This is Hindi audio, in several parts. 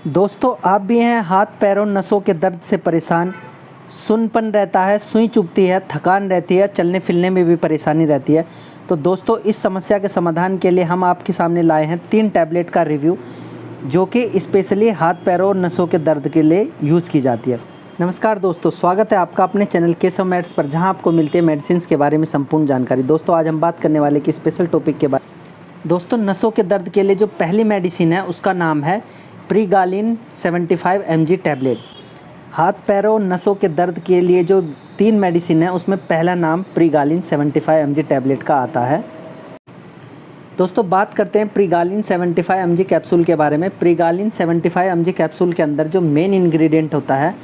दोस्तों आप भी हैं हाथ पैरों नसों के दर्द से परेशान। सुन्नपन रहता है, सुई चुभती है, थकान रहती है, चलने फिरने में भी परेशानी रहती है। तो दोस्तों इस समस्या के समाधान के लिए हम आपके सामने लाए हैं 3 टैबलेट का रिव्यू, जो कि स्पेशली हाथ पैरों और नसों के दर्द के लिए यूज़ की जाती है। नमस्कार दोस्तों, स्वागत है आपका अपने चैनल केशव मेड्स पर, जहां आपको मिलती है मेडिसिन के बारे में संपूर्ण जानकारी। दोस्तों आज हम बात करने वाले कि स्पेशल टॉपिक के बारे। दोस्तों नसों के दर्द के लिए जो पहली मेडिसिन है उसका नाम है प्रीगालिन 75 mg टैबलेट। हाथ पैरों नसों के दर्द के लिए जो 3 मेडिसिन है उसमें पहला नाम प्रीगालिन 75 mg टैबलेट का आता है। दोस्तों बात करते हैं प्रीगालिन 75 mg कैप्सूल के बारे में। प्रीगालिन 75 mg कैप्सूल के अंदर जो मेन इंग्रेडिएंट होता है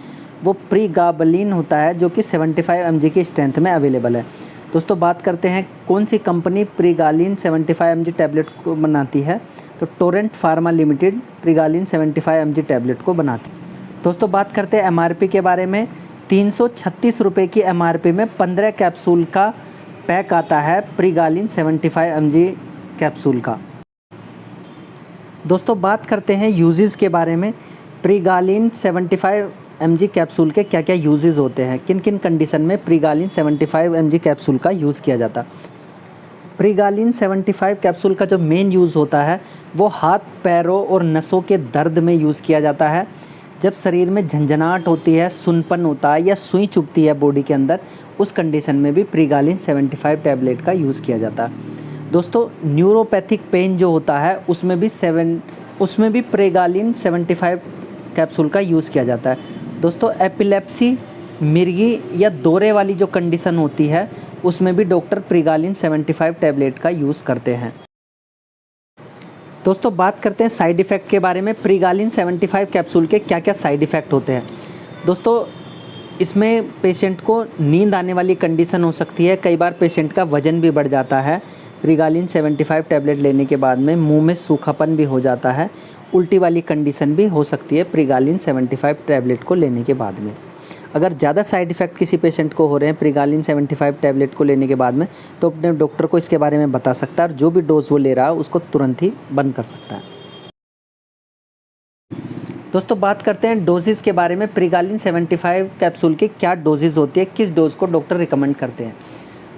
वो प्रीगाबलिन होता है, जो कि 75 mg की स्ट्रेंथ में अवेलेबल है। दोस्तों बात करते हैं कौन सी कंपनी प्रीगालिन 75 mg टैबलेट को बनाती है, तो Torrent Pharma Limited Pregalin 75 mg tablet को बनाती है। दोस्तों बात करते हैं एमआरपी के बारे में। 336 रुपये की एमआरपी में 15 कैप्सूल का पैक आता है प्रीगालिन 75 mg कैप्सूल का। दोस्तों बात करते हैं यूजेस के बारे में। प्रीगालिन 75 mg कैप्सूल के क्या क्या यूजेस होते हैं, किन किन कंडीशन में प्रीगालिन 75 mg कैप्सूल का यूज़ किया जाता है। प्रीगालिन 75 कैप्सूल का जो मेन यूज़ होता है वो हाथ पैरों और नसों के दर्द में यूज़ किया जाता है। जब शरीर में झंझनाहट होती है, सुन्नपन होता है या सुई चुभती है बॉडी के अंदर, उस कंडीशन में भी प्रीगालिन 75 टैबलेट का यूज़ किया जाता है। दोस्तों न्यूरोपैथिक पेन जो होता है उसमें भी प्रीगालिन 75 कैप्सूल का यूज़ किया जाता है। दोस्तों एपिलेप्सी, मिर्गी या दौरे वाली जो कंडीशन होती है उसमें भी डॉक्टर प्रीगालिन 75 टैबलेट का यूज़ करते हैं। दोस्तों बात करते हैं साइड इफ़ेक्ट के बारे में। प्रीगालिन 75 कैप्सूल के क्या क्या साइड इफ़ेक्ट होते हैं। दोस्तों इसमें पेशेंट को नींद आने वाली कंडीशन हो सकती है, कई बार पेशेंट का वज़न भी बढ़ जाता है। प्रीगालिन 75 टैबलेट लेने के बाद में मुंह में सूखापन भी हो जाता है, उल्टी वाली कंडीशन भी हो सकती है प्रीगालिन 75 टैबलेट को लेने के बाद में। अगर ज़्यादा साइड इफ़ेक्ट किसी पेशेंट को हो रहे हैं प्रीगालिन 75 टैबलेट को लेने के बाद में, तो अपने डॉक्टर को इसके बारे में बता सकता है और जो भी डोज वो ले रहा है उसको तुरंत ही बंद कर सकता है। दोस्तों बात करते हैं डोजेज़ के बारे में। प्रीगालिन 75 कैप्सूल की क्या डोजेज़ होती है, किस डोज को डॉक्टर रिकमेंड करते हैं।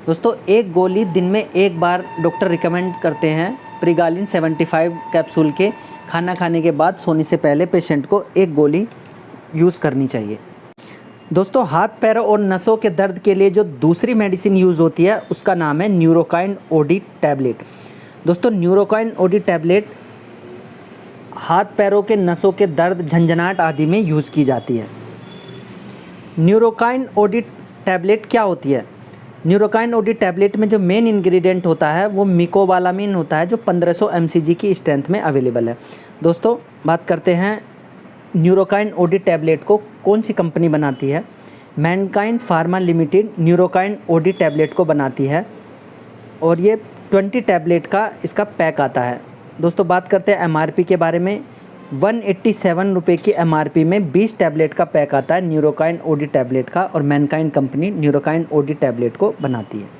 दोस्तों 1 गोली दिन में 1 बार डॉक्टर रिकमेंड करते हैं। प्रीगालिन 75 कैप्सूल के खाना खाने के बाद सोने से पहले पेशेंट को 1 गोली यूज़ करनी चाहिए। दोस्तों हाथ पैरों और नसों के दर्द के लिए जो दूसरी मेडिसिन यूज़ होती है उसका नाम है न्यूरोकाइन ओडी टैबलेट। दोस्तों न्यूरोकाइन ओडी टैबलेट हाथ पैरों के नसों के दर्द, झंझनाहट आदि में यूज़ की जाती है। न्यूरोकाइन ओडी टैबलेट क्या होती है। न्यूरोकाइन ओडी टैबलेट में जो मेन इंग्रेडिएंट होता है वो मिकोबालामिन होता है, जो 1500 mcg की स्ट्रेंथ में अवेलेबल है। दोस्तों बात करते हैं न्यूरोकाइन ओडी टैबलेट को कौन सी कंपनी बनाती है। Mankind Pharma Limited Neurokine OD tablet को बनाती है और ये 20 टैबलेट का इसका पैक आता है। दोस्तों बात करते हैं एमआरपी के बारे में। 187 रुपये की एमआरपी में 20 टैबलेट का पैक आता है न्यूरोकाइन ओडी टैबलेट का, और Mankind company Neurokine OD tablet को बनाती है।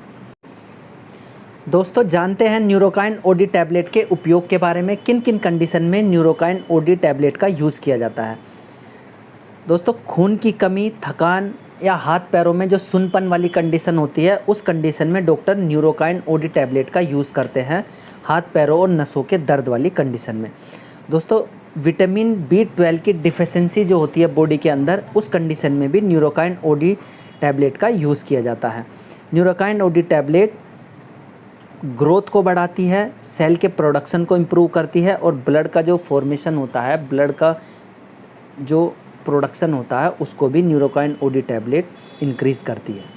दोस्तों जानते हैं न्यूरोकाइन ओडी टैबलेट के उपयोग के बारे में, किन किन कंडीशन में न्यूरोकाइन ओडी टैबलेट का यूज़ किया जाता है। दोस्तों खून की कमी, थकान या हाथ पैरों में जो सुन्नपन वाली कंडीशन होती है उस कंडीशन में डॉक्टर न्यूरोकाइन ओडी टैबलेट का यूज़ करते हैं हाथ पैरों और नसों के दर्द वाली कंडीशन में। दोस्तों विटामिन B12 की डिफिशेंसी जो होती है बॉडी के अंदर, उस कंडीशन में भी न्यूरोकाइन ओडी टैबलेट का यूज़ किया जाता है। न्यूरोकाइन ओडी टैबलेट ग्रोथ को बढ़ाती है, सेल के प्रोडक्शन को इम्प्रूव करती है और ब्लड का जो फॉर्मेशन होता है, ब्लड का जो प्रोडक्शन होता है उसको भी न्यूरोकाइन ओडी टैबलेट इंक्रीज़ करती है।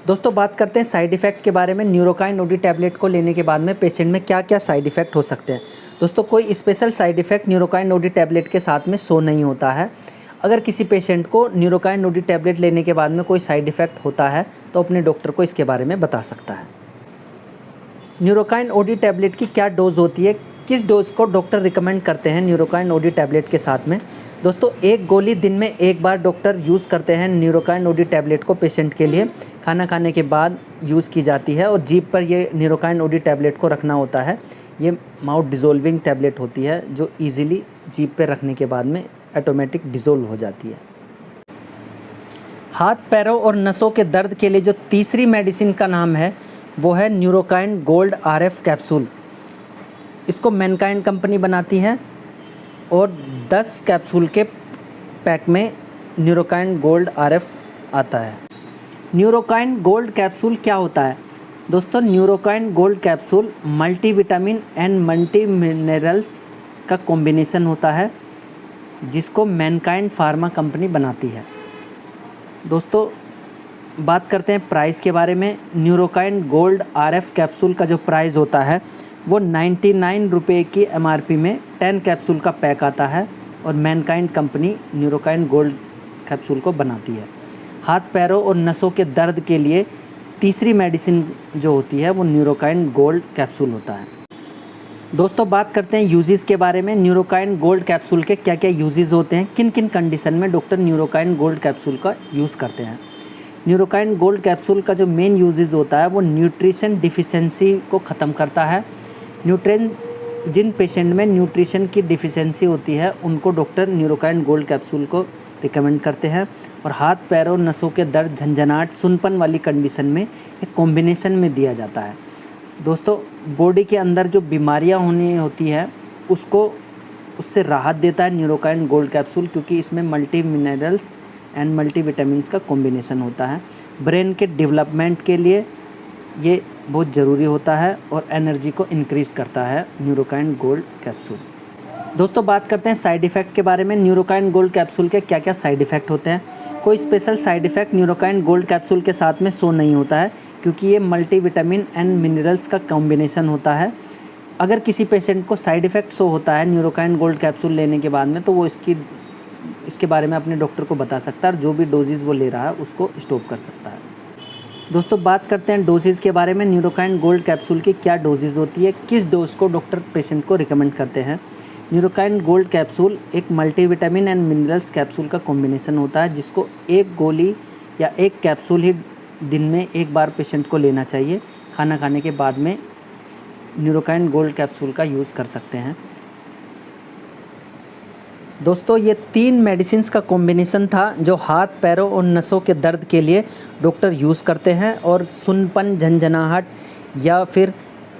दोस्तों बात करते हैं साइड इफ़ेक्ट के बारे में। न्यूरोकाइन ओडी टैबलेट को लेने के बाद में पेशेंट में क्या क्या साइड इफ़ेक्ट हो सकते हैं। दोस्तों कोई special side effect Neurokine OD tablet के साथ में शो नहीं होता है। अगर किसी पेशेंट को न्यूरोकाइन ओडी टैबलेट लेने के बाद में कोई साइड इफ़ेक्ट होता है तो अपने डॉक्टर को इसके बारे में बता सकता है। न्यूरोकाइन ओडी टैबलेट की क्या डोज होती है, किस डोज को डॉक्टर रिकमेंड करते हैं न्यूरोकाइन ओडी टैबलेट के साथ में। दोस्तों 1 गोली दिन में 1 बार डॉक्टर यूज़ करते हैं न्यूरोकाइन ओडी टैबलेट को पेशेंट के लिए। खाना खाने के बाद यूज़ की जाती है और जीभ पर ये न्यूरोकाइन ओडी टैबलेट को रखना होता है। ये माउथ डिज़ोल्विंग टैबलेट होती है जो ईज़िली जीभ पे रखने के बाद में ऑटोमेटिक डिज़ोल्व हो जाती है। हाथ पैरों और नसों के दर्द के लिए जो तीसरी मेडिसिन का नाम है वो है न्यूरोकाइन गोल्ड RF कैप्सूल। इसको मैनकाइंड कंपनी बनाती है और 10 कैप्सूल के पैक में न्यूरोकाइन गोल्ड RF आता है। न्यूरोकाइन गोल्ड कैप्सूल क्या होता है दोस्तों? Neurokine gold capsule multivitamin and multi minerals का कॉम्बिनेशन होता है जिसको मैनकाइंड फार्मा कंपनी बनाती है। दोस्तों बात करते हैं प्राइस के बारे में। न्यूरोकाइन गोल्ड RF कैप्सूल का जो प्राइस होता है वो 99 रुपये की MRP में 10 कैप्सूल का पैक आता है और Mankind company Neurokine gold capsule को बनाती है। हाथ पैरों और नसों के दर्द के लिए तीसरी मेडिसिन जो होती है वो न्यूरोकाइन गोल्ड कैप्सूल होता है। दोस्तों बात करते हैं यूजेस के बारे में। न्यूरोकाइन गोल्ड कैप्सूल के क्या क्या यूजेस होते हैं, किन किन कंडीशन में डॉक्टर न्यूरोकाइन गोल्ड कैप्सूल का यूज़ करते हैं। न्यूरोकाइन गोल्ड कैप्सूल का जो मेन यूजेस होता है वो न्यूट्रिशन डिफिशेंसी को ख़त्म करता है। जिन पेशेंट में न्यूट्रिशन की डिफिशेंसी होती है उनको डॉक्टर न्यूरोकाइन गोल्ड कैप्सूल को रिकमेंड करते हैं। और हाथ पैरों नसों के दर्द, झंझनाहट, सुनपन वाली कंडीशन में एक कॉम्बिनेशन में दिया जाता है। दोस्तों बॉडी के अंदर जो बीमारियां होनी होती है उससे राहत देता है न्यूरोकाइन गोल्ड कैप्सूल, क्योंकि इसमें multi minerals and multi vitamins का कॉम्बिनेशन होता है। ब्रेन के डेवलपमेंट के लिए ये बहुत ज़रूरी होता है और एनर्जी को इंक्रीज़ करता है न्यूरोकाइन गोल्ड कैप्सूल। दोस्तों बात करते हैं साइड इफ़ेक्ट के बारे में। न्यूरोकाइन गोल्ड कैप्सूल के क्या क्या साइड इफ़ेक्ट होते हैं। कोई special side effect Neurokine gold capsule के साथ में शो नहीं होता है, क्योंकि ये मल्टीविटामिन एंड मिनरल्स का कॉम्बिनेशन होता है। अगर किसी पेशेंट को साइड इफ़ेक्ट शो होता है न्यूरोकाइन गोल्ड कैप्सूल लेने के बाद में, तो वो इसके बारे में अपने डॉक्टर को बता सकता है और जो भी डोजेज़ वो ले रहा है उसको स्टॉप कर सकता है। दोस्तों बात करते हैं डोजेज़ के बारे में। न्यूरोकाइन गोल्ड कैप्सूल की क्या डोजेज़ होती है, किस डोज को डॉक्टर पेशेंट को रिकमेंड करते हैं। न्यूरोकाइन गोल्ड कैप्सूल एक मल्टीविटामिन एंड मिनरल्स कैप्सूल का कॉम्बिनेशन होता है, जिसको एक गोली या एक कैप्सूल ही दिन में एक बार पेशेंट को लेना चाहिए। खाना खाने के बाद में न्यूरोकाइन गोल्ड कैप्सूल का यूज़ कर सकते हैं। दोस्तों ये 3 मेडिसिन्स का कॉम्बिनेशन था जो हाथ पैरों और नसों के दर्द के लिए डॉक्टर यूज़ करते हैं। और सुनपन, झंझनाहट या फिर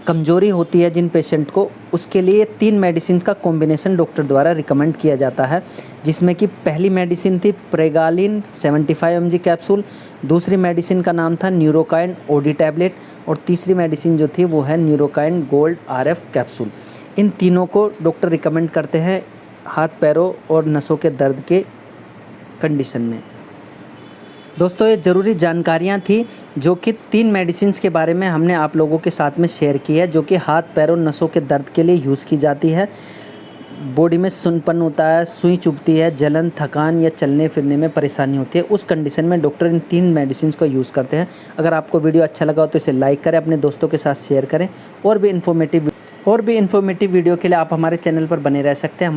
कमज़ोरी होती है जिन पेशेंट को, उसके लिए 3 मेडिसिन का कॉम्बिनेशन डॉक्टर द्वारा रिकमेंड किया जाता है, जिसमें कि पहली मेडिसिन थी प्रेगालिन 75 mg कैप्सूल, दूसरी मेडिसिन का नाम था न्यूरोकाइन OD टैबलेट और तीसरी मेडिसिन जो थी वो है न्यूरोकाइन गोल्ड RF कैप्सूल। इन तीनों को डॉक्टर रिकमेंड करते हैं हाथ पैरों और नसों के दर्द के कंडीशन में। दोस्तों ये ज़रूरी जानकारियाँ थी जो कि 3 मेडिसिन्स के बारे में हमने आप लोगों के साथ में शेयर की है, जो कि हाथ पैरों नसों के दर्द के लिए यूज़ की जाती है। बॉडी में सुनपन होता है, सुई चुभती है, जलन, थकान या चलने फिरने में परेशानी होती है, उस कंडीशन में डॉक्टर इन 3 मेडिसिन्स को यूज़ करते हैं। अगर आपको वीडियो अच्छा लगा हो तो इसे लाइक करें, अपने दोस्तों के साथ शेयर करें। और भी इन्फॉर्मेटिव वीडियो के लिए आप हमारे चैनल पर बने रह सकते हैं।